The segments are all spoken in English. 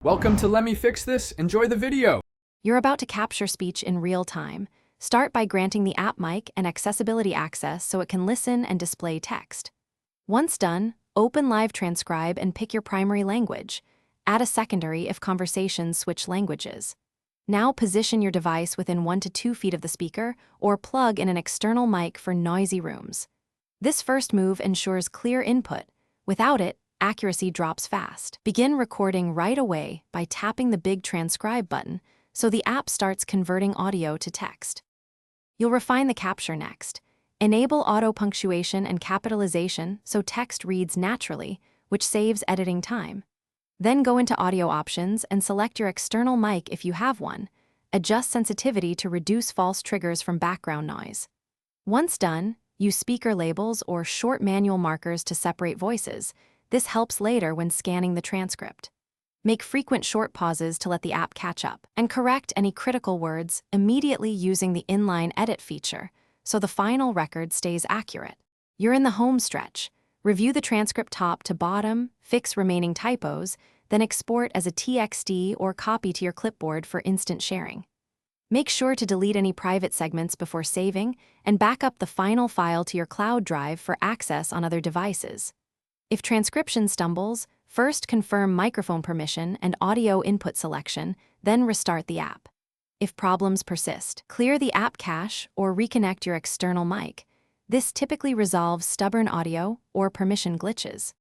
Welcome to Let Me Fix This. Enjoy the video. You're about to capture speech in real time. Start by granting the app mic and accessibility access so it can listen and display text. Once done, open Live Transcribe and pick your primary language. Add a secondary if conversations switch languages. Now position your device within 1 to 2 feet of the speaker or plug in an external mic for noisy rooms. This first move ensures clear input. Without it, accuracy drops fast. Begin recording right away by tapping the big transcribe button so the app starts converting audio to text. You'll refine the capture next. Enable auto-punctuation and capitalization so text reads naturally, which saves editing time. Then go into audio options and select your external mic if you have one. Adjust sensitivity to reduce false triggers from background noise. Once done, use speaker labels or short manual markers to separate voices. This helps later when scanning the transcript. Make frequent short pauses to let the app catch up, and correct any critical words immediately using the inline edit feature, so the final record stays accurate. You're in the home stretch. Review the transcript top to bottom, fix remaining typos, then export as a TXT or copy to your clipboard for instant sharing. Make sure to delete any private segments before saving, and back up the final file to your cloud drive for access on other devices. If transcription stumbles, first confirm microphone permission and audio input selection, then restart the app. If problems persist, clear the app cache or reconnect your external mic. This typically resolves stubborn audio or permission glitches.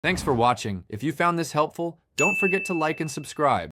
Thanks for watching. If you found this helpful, don't forget to like and subscribe.